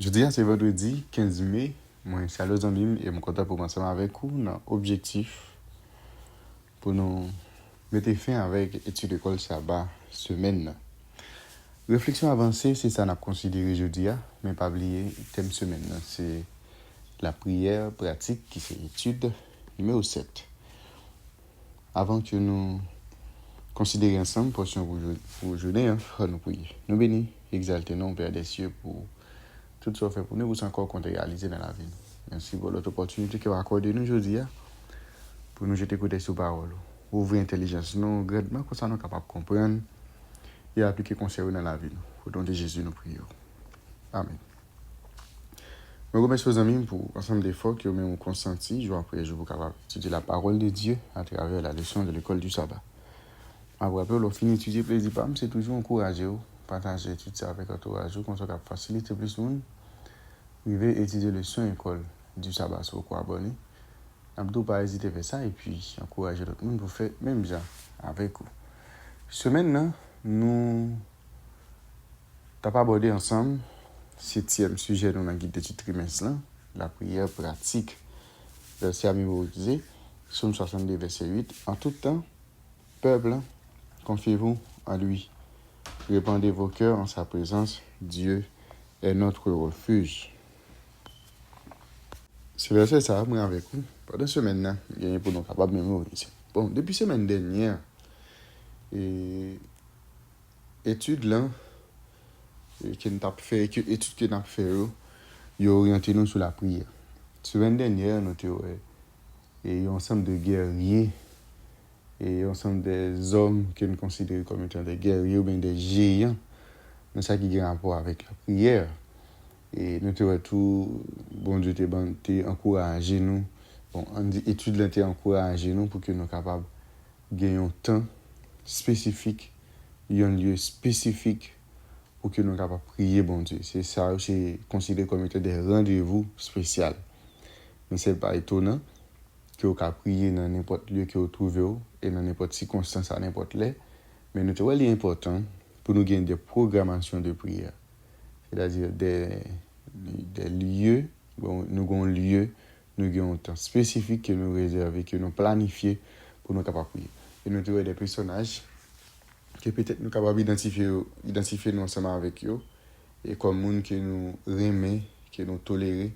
Jeudi, c'est vendredi 15 mai. Moi, c'est à Zambim et je suis content pour ensemble avec vous. Notre objectif pour nous mettre fin avec l'étude d'école sabbat semaine. Réflexion avancée, c'est ça qu'on a considéré jeudi, mais pas oublier le thème semaine. C'est la prière pratique qui c'est étude numéro 7. Avant que nous considérions ensemble portion pour aujourd'hui, nous prions. Nous bénissons, exaltons nous, Père des cieux, pour tout ce fait pour nous, vous encore compter réaliser dans la vie. Merci pour l'autre opportunité que vous accordez nous aujourd'hui pour nous jeter côté sur parole. Ouvrir l'intelligence, nous, grandement, comme ça nous sommes capables de comprendre et appliquer conseil dans la vie. Au nom de Jésus, nous prions. Amen. Je remercie aux amis pour l'ensemble d'efforts qui ont consenti jour après jour pour capable étudier la parole de Dieu à travers la leçon de l'école du sabbat. Après, on finit d'étudier plaisir, c'est toujours encourager, partager l'étude avec l'entourage, qu'on soit capable de faciliter plus de monde. Vous pouvez étudier le son école du sabbat sur quoi abonner. N'abdou pas hésiter à faire ça et puis encourager d'autres monde pour faire même ça avec vous. Semaine, nous avons abordé ensemble le 7e sujet dans la guide d'études trimestre, la prière pratique. Verset à mémoriser, Psaume 62, verset 8. En tout temps, peuple, confiez-vous en lui. Répandez vos cœurs en sa présence. Dieu est notre refuge. Ce verset, ça va venir avec vous. Pendant semaine, il y a pour nous capables de mémoriser. Bon, depuis semaine dernière, étude là, que nous avons fait, étude que nous avons fait, il orienté nous sur la prière. Semaine dernière, nous avons un ensemble de guerriers et un ensemble des hommes que nous considérons comme étant des guerriers ou bien des géants. C'est ça qui a un rapport avec la prière. Et nous avons tout, bon Dieu t'a encouragé nous. Bon, l'étude là t'a encouragé nous pour que nous soyons capables de gagner un temps spécifique, un lieu spécifique pour que nous soyons capables de prier, bon Dieu. C'est ça, c'est considéré comme étant des rendez-vous spéciaux. Mais ce n'est pas étonnant que vous pouvez prier dans n'importe lieu que vous trouvez et dans n'importe circonstance à n'importe là. Mais nous trouvons important pour nous gagner des programmations de prière. C'est-à-dire des lieux, bon, nous avons un lieu, nous avons un temps spécifique que nous réservons, que nous planifions pour nous capables de prier. Et nous avons des personnages que peut-être nous sommes capables d'identifier nous ensemble avec eux, et comme monde que nous aimons, que nous tolérons,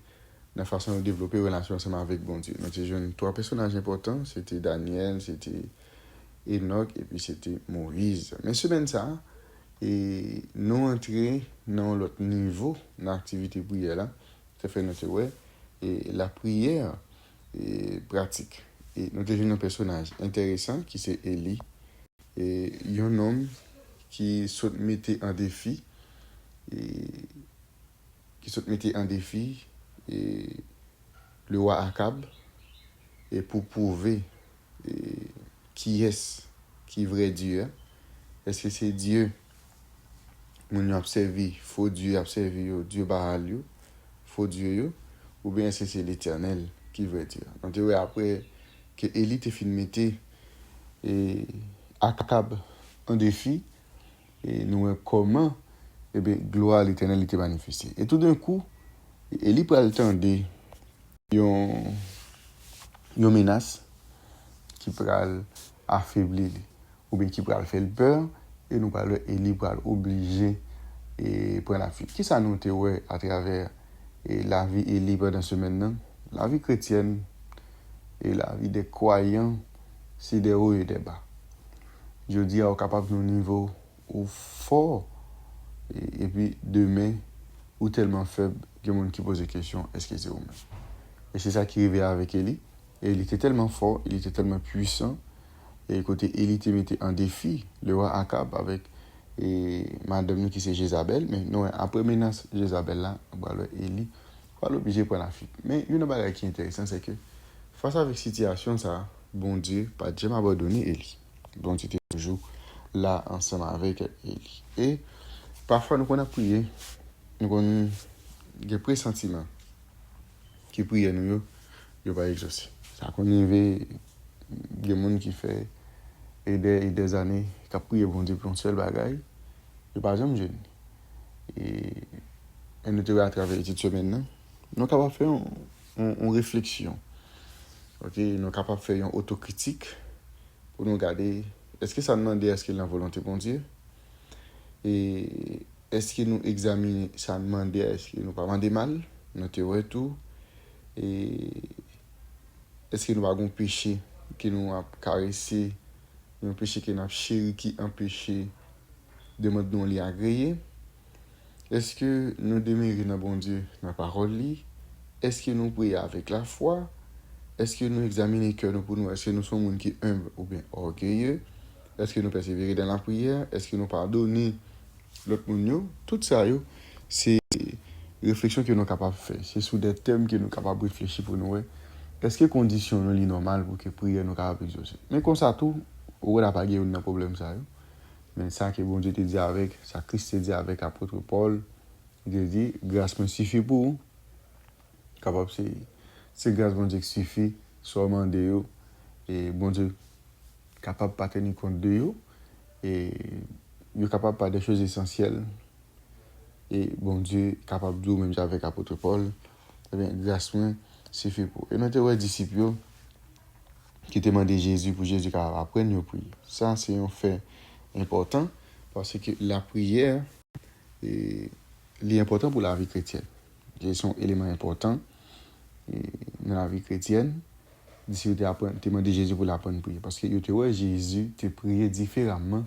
la façon de développer une relation ensemble avec bon Dieu. Nous avons 3 personnages importants, c'était Daniel, c'était Enoch, et puis c'était Moïse. Mais semaine ça, et nous entrer dans l'autre niveau d'activité prière là, ça fait notre et la prière et pratique. Et nous avons un personnage intéressant qui c'est Élie. Et un homme qui se mettait en défi et le roi Akab et pour prouver qui est vrai Dieu. Est-ce que c'est Dieu nous a observé faux Dieu observé Dieu Baal faux Dieu ou bien est-ce que c'est l'Éternel qui veut dire. Donc après que Élie te fin mettre et Akab en défi et nous comment gloire à l'Éternel était manifestée. Et tout d'un coup Élie prend le temps de une menace qui peut affaiblir ou bien qui peut faire peur et nous parlons Élie pour obliger et prendre la fuite. Qui ça nous ouais à travers la vie Élie pendant ce maintenant, la vie chrétienne et la vie des croyants, c'est des hauts et des bas. Je dis à capable de niveau ou fort et puis demain ou tellement faible que les gens qui posent des questions, est-ce que c'est vous-même? Et c'est ça qui arrivait avec Élie. Et il était tellement fort, il était tellement puissant. Et côté Élie te mettait en défi le roi Akab avec madame qui c'est Jézabel. Mais non, après menace Jézabel là, Élie va l'obliger pour la fuite. Mais une chose qui est intéressante, c'est que face à cette situation, ça, bon Dieu, pas jamais abandonné Élie. Bon Dieu était toujours là ensemble avec Élie. Et parfois, nous on a prié, nous avons des pressentiments qui prient nous, ils ne pas exaucer. Ça qu'on y avait des gens qui fait des années qui ont prié bon Dieu pour un seul bagaille, ils ne pas jamais jeûner. Et et nous te à travers cette semaine, nous sommes capables de faire une réflexion. Ok, nous sommes capables de faire une autocritique pour nous regarder, est-ce que ça demande est-ce qu'il y a la volonté de Dieu? Et est-ce que nous examinons, ça demande est-ce que nous pas demandé mal, nous te tout, et est-ce que nous avons un péché qui nous a caressé, un péché qui nous a chéri, qui empêche de nous les agréer? Est-ce que nous demeurons dans bon Dieu, dans la parole? Est-ce que nous prions avec la foi? Est-ce que nous examinons le cœur pour nous? Est-ce que nous sommes des gens qui humbles ou bien orgueilleux? Est-ce que nous persévérons dans la prière? Est-ce que nous pardonnons l'autre monde? Tout ça, c'est des réflexions que nous sommes capables de faire. C'est sur des thèmes que nous sommes capables de réfléchir pour nous. Est-ce que les conditions sont normales pour que la prière nous capable d'exaucer? Mais comme ça, tout, on n'a pas de problème. Ça, mais ça que bon Dieu te dit avec, ça Christ te dit avec l'apôtre Paul, il te dit, grâce me suffit pour vous. Capable, c'est grâce bon Dieu qui suffit, seulement de vous. Et bon Dieu, capable de pas tenir compte de vous. Et il est capable de faire des choses essentielles. Et bon Dieu, capable de même avec l'apôtre Paul, eh bien, grâce me suffit pour. Et notre disciples qui demandé Jésus pour Jésus qui apprendre à prier. Ça, c'est un fait important parce que la prière est important pour la vie chrétienne. C'est un élément important dans la vie chrétienne. Si tu as demandé Jésus pour l'apprendre à prier. Parce que Jésus te priait différemment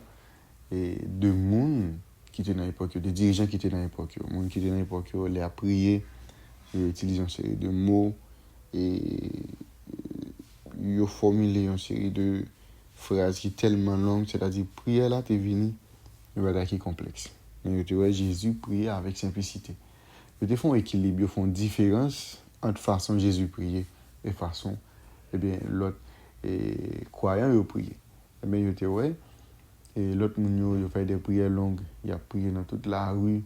de monde qui étaient dans l'époque, des dirigeants qui étaient dans l'époque. Les gens qui étaient dans l'époque, les a prié, utilisant une série de mots et ils ont formulé une série de phrases qui sont tellement longues, c'est-à-dire, prière là, t'es venu, une bataille qui est complexe. Mais tu vois, Jésus priait avec simplicité. Ils font équilibre, ils font différence entre façon Jésus prier et façon, eh bien, l'autre croyant, il prier. Eh bien, tu vois, et l'autre, il fait des prières longues, il a prié dans toute la rue,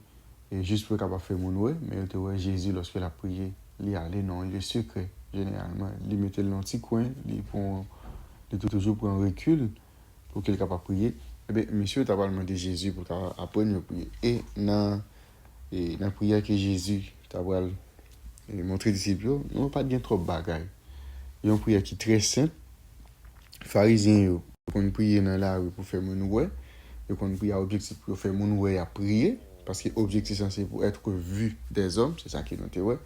et juste pour capable faire mon ouais, mais tu vois, Jésus, lorsqu'il a prié, il allait dans le secret, généralement. Il mettait dans un petit coin, il toujours pour un recul, pour qu'il soit capable de prier. Eh bien, monsieur, tu as demandé Jésus pour apprendre à prier. Et dans la prière que Jésus t'a montré aux disciples, nous n'avons pas bien trop de bagailles. Il y a une prière qui est très simple. Pharisiens, ils prier dans la rue pour faire mon ouais. Ils prier à objectif pour faire mon ouais à prier. Parce que l'objectif c'est pour être vu des hommes. C'est ça qui est noté ouais.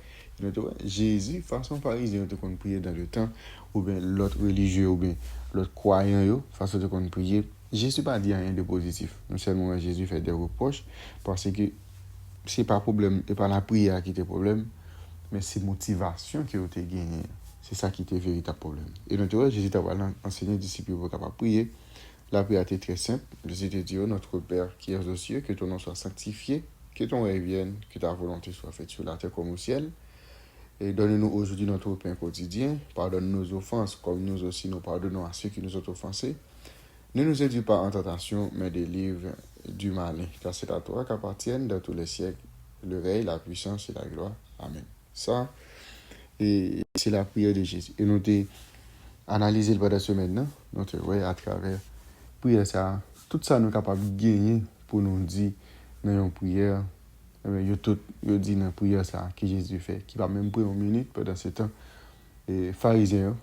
Jésus, façon pharisien, ils prier dans le temps. Ou bien l'autre religieux, ou bien l'autre croyant, façon de prier. Jésus n'a pas dit rien de positif. Non seulement Jésus fait des reproches. Parce que ce n'est pas problème, et pas la prière qui est le problème. Mais c'est la motivation qui a été gagnée. C'est ça qui était le véritable problème. Et donc, Jésus t'a enseigné aux disciples pour capable prier. La prière était très simple. Jésus te dit, notre Père qui es aux cieux, que ton nom soit sanctifié, que ton règne vienne, que ta volonté soit faite sur la terre comme au ciel. Et donne-nous aujourd'hui notre pain quotidien. Pardonne nos offenses, comme nous aussi nous pardonnons à ceux qui nous ont offensés. Ne nous induis pas en tentation, mais délivre du malin. Car c'est à toi qu'appartiennent dans tous les siècles le règne, la puissance et la gloire. Amen. Ça, et c'est la prière de Jésus. Et nous avons analysé le pendant semaine, nous avons à travers prière ça, tout ça nous sommes capables de gagner pour nous dire dans une prière. Nous dit dans la prière ça que Jésus fait, qui va même prier une minute pendant ce temps. Et pharisiens,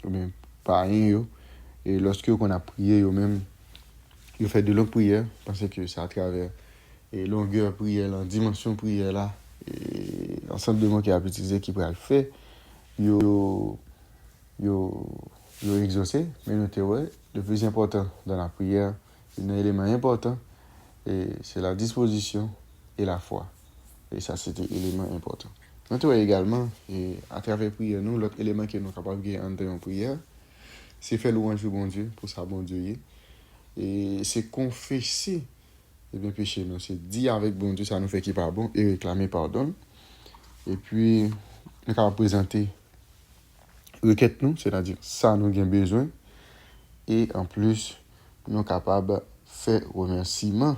ou bien païens, et lorsque on a prié, même, ils fait de longues prières, parce que c'est à travers et longueur prière, la dimension prière là, et l'ensemble de mots qui a utilisé qui pourrait le faire, yo exaucé, mais nous le plus important dans la prière, un élément important, et c'est la disposition et la foi. Et ça, c'était un élément important. Nous également, et à travers la prière, nous, l'autre élément que nous sommes capables de gagner en prière, c'est faire louange au bon Dieu, pour ça, bon Dieu. Et c'est confesser les bien péchés. Nous, c'est dire avec bon Dieu, ça nous fait qu'il n'est pas bon, et réclamer pardon. Et puis, nous sommes capables de présenter requête nous, c'est-à-dire ça nous avons besoin. Et en plus, nous sommes capables de faire remerciement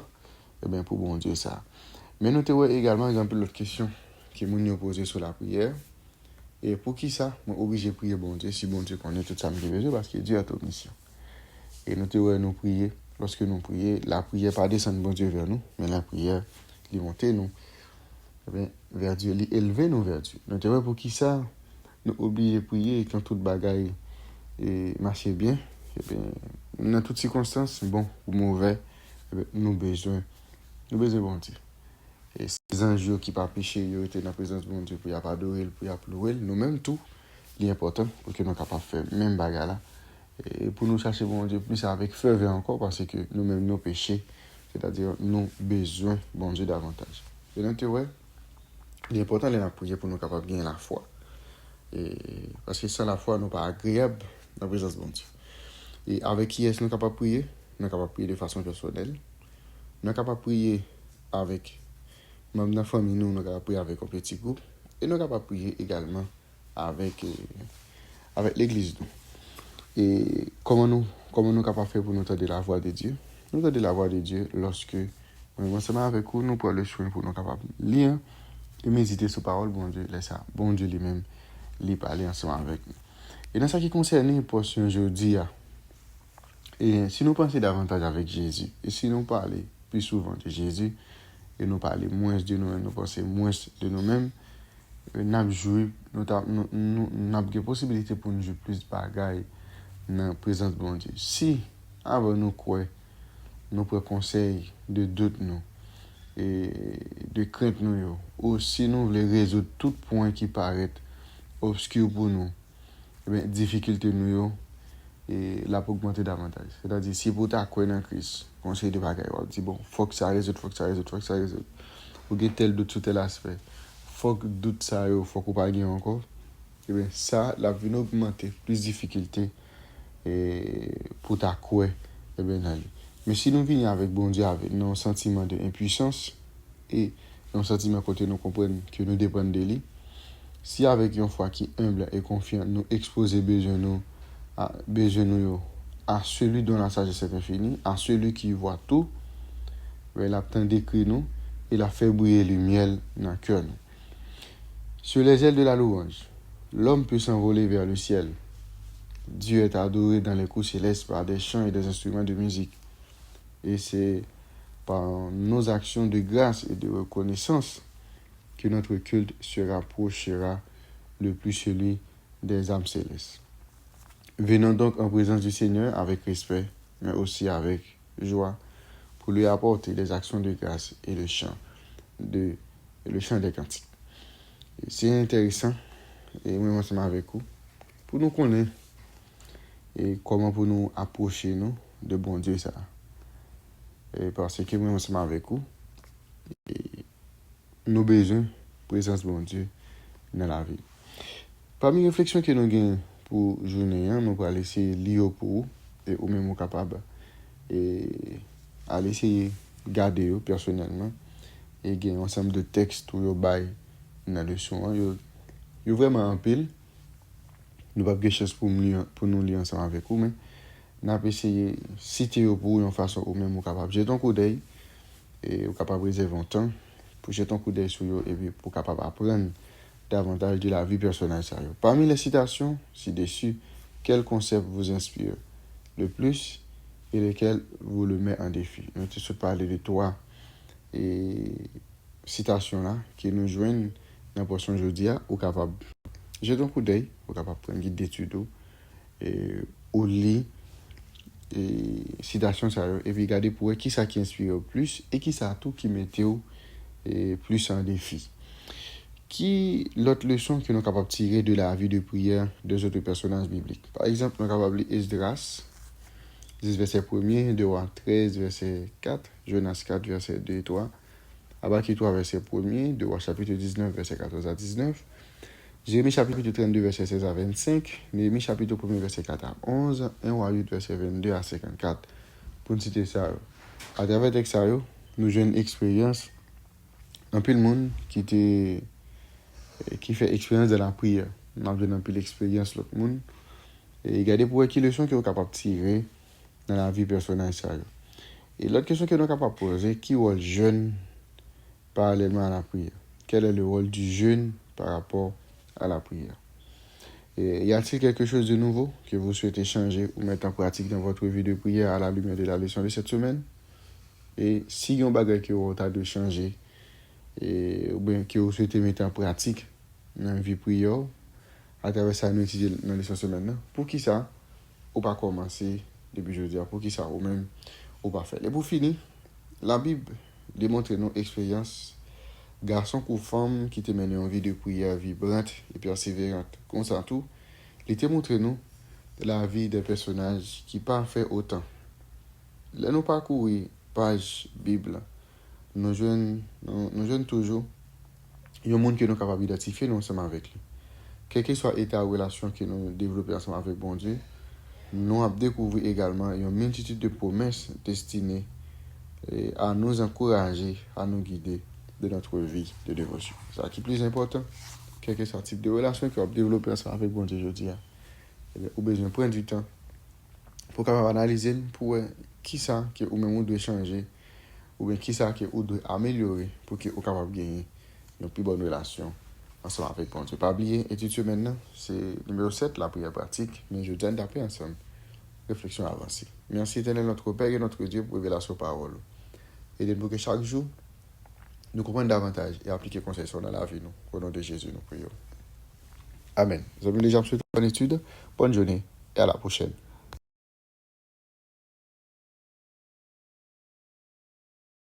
pour bon Dieu ça. Mais nous avons également exemple l'autre question qui nous posée sur la prière. Et pour qui ça, je suis obligé de prier bon Dieu si bon Dieu connaît tout ça que j'ai besoin parce que Dieu a toute mission. Et nous devons prier. Lorsque nous prions, la prière pas descendre bon Dieu vers nous, mais la prière, il monte nous. eh bien, vers Dieu, élever nous vers Dieu. Donc, pour qui ça, nous oublier prier quand toute bagaille marche bien, eh bien, dans toutes circonstances, bon ou mauvais, eh bien, nous besoin bon Dieu. Et ces anges qui ne pas péché, ils étaient dans la présence de mon Dieu pour y adorer, pour y louer, nous-mêmes tout, l'important pour que nous soyons capables de faire même bagarre là. Et pour nous chercher mon Dieu plus avec ferveur encore parce que nous-mêmes nos péchés, c'est-à-dire nous besoin bon Dieu davantage. Et donc, ouais, l'important c'est de prier pour nous capables de gagner la foi. Et parce que sans la foi, nous pas agréable dans la présence de mon Dieu. Et avec qui est-ce que nous sommes capables de prier? Nous sommes capables de prier de façon personnelle. Nous sommes capables de prier avec même dans la famille, nous sommes capables de prier avec un petit groupe. Et nous sommes capables de prier également avec l'église. Et comment nous sommes capables de faire pour nous entendre la voix de Dieu? Nous entendons la voix de Dieu lorsque, ensemble avec vous, nous prenons le soin pour nous capables de lire et méditer sur la parole, bon Dieu, laisse ça, bon Dieu lui-même, lui parler ensemble avec nous. Et dans ce qui concerne la portion aujourd'hui, et si nous pensons davantage avec Jésus, et si nous parlons plus souvent de Jésus, et nous parlons moins de nous-mêmes, nous pensons moins de nous-mêmes, nous avons la possibilité pour nous jouer plus de bagailles dans la présence de mon Dieu. Si, avant nous quoi, nous prenons conseil de doute nous, et de crainte nous, ou si nous voulons résoudre tout point qui paraît obscur pour nous, eh bien, difficulté nous, et là pour augmenter davantage. C'est-à-dire, si vous êtes quoi dans Christ, conseil de bagaille, on dit bon, faut que ça résout. Vous avez tel doute sur tel aspect. Faut que doute ça, faut qu'on pas gagner encore. Et bien, ça, la vie augmenter, plus de difficultés et pour ta quoi, et bien, aller. Mais si nous venons avec bon Dieu, avec nos sentiments d'impuissance et nos sentiments côté nous comprenons que nous dépendons de lui, si avec une foi qui est humble et confiante, nous exposer besoin à celui dont la sagesse est infinie, à celui qui voit tout, il a tant décrit nous, il a fait briller le miel dans le cœur. Sur les ailes de la louange, l'homme peut s'envoler vers le ciel. Dieu est adoré dans les cours célestes par des chants et des instruments de musique. Et c'est par nos actions de grâce et de reconnaissance que notre culte se rapprochera le plus celui des âmes célestes. Venons donc en présence du Seigneur avec respect, mais aussi avec joie, pour lui apporter les actions de grâce et le chant des cantiques. Et c'est intéressant, et moi ensemble avec vous, pour nous connaître et comment pour nous approcher nous de bon Dieu ça. Et parce que moi ensemble avec vous, et nous besoin de présence de bon Dieu dans la vie. Parmi les réflexions que nous avons pour journée, nous allons essayer de lire pour vous, et ou même capable et aller essayer de garder personnellement et gagner un ensemble de textes ou bail dans le son. Il y a vraiment un pile. Nous n'avons pas de chance pour nous lire ensemble avec vous, mais nous allons essayer de citer pour une façon ou même capable jeter un coup d'œil et capable de réserver un temps pour jeter un coup d'œil sur eux et puis pour capable apprendre davantage de la vie personnelle. Parmi les citations ci-dessus, quel concept vous inspire le plus et lequel vous le met en défi? Nous allons parler de trois citations-là qui nous joignent dans la portion aujourd'hui ou capable jeter un coup d'œil, ou capable prendre un guide d'études et au lit et citation ça et puis regarder pour qui ça qui inspire le plus et qui ça tout qui mettait et plus en défi. Qui l'autre leçon que nous sommes capables de tirer de la vie de prière des autres personnages bibliques? Par exemple, nous sommes capables de lire Esdras, 10 verset 1er, 2 Rois 13 verset 4, Jonas 4 verset 2 et 3, Habakkuk 3 verset 1er, 2 Rois chapitre 19 verset 14 à 19, Jérémie chapitre 32 verset 16 à 25, Néhémie chapitre 1 verset 4 à 11, 1 Roi 8 verset 22 à 54. Pour nous citer ça, à travers texte ça, nous avons une expérience, un peu le monde qui fait expérience de la prière. Nous avons un peu l'expérience l'autre monde. Et regardez pour quelle leçon que vous êtes capable de tirer dans la vie personnelle. Et l'autre question que nous sommes capables de poser, qui est le jeune parallèlement à la prière? Quel est le rôle du jeune par rapport à la prière? Et y a-t-il quelque chose de nouveau que vous souhaitez changer ou mettre en pratique dans votre vie de prière à la lumière de la leçon de cette semaine? Et si y a un bagage que vous avez de changer et ou bien que vous souhaitez mettre en pratique dans la vie prière, à travers ça, nous étudions dans les semaines. Pour qui ça, ou pas commencer depuis jeudi, pour qui ça, ou même, ou pas faire. Et pour finir, la Bible démontre nos expériences, garçons ou femmes qui te mènent en vie de prière vibrante et persévérante. Comme ça, tout, il te montre nous la vie des personnages qui pas fait autant. Là, nous parcourir page Bible, nous jeunes toujours, il y a un monde que nous sommes capables d'identifier nous ensemble avec lui. Quel que soit l'état de relation que nous développons ensemble avec bon Dieu, nous avons découvert également une multitude de promesses destinées à nous encourager, à nous guider de notre vie de dévotion. C'est ça qui est plus important. Quel que soit le type de relation que nous avons développé ensemble avec bon Dieu aujourd'hui, nous avons besoin de prendre du temps pour capable analyser pour qui ça que ou même on doit changer ou bien qui ça que on doit améliorer pour que on capable gagner une plus bonne relation ensemble avec bon Dieu. Pas oublier étude maintenant, c'est numéro 7 la prière pratique, mais je viens d'appeler ensemble. Réflexion avancée. Merci éternel notre Père et notre Dieu pour révéler sa parole. Et pour que chaque jour nous comprenions davantage et appliquer conseil dans la vie nous. Au nom de Jésus nous prions. Amen. Nous avons déjà souhaité bonne étude, bonne journée et à la prochaine.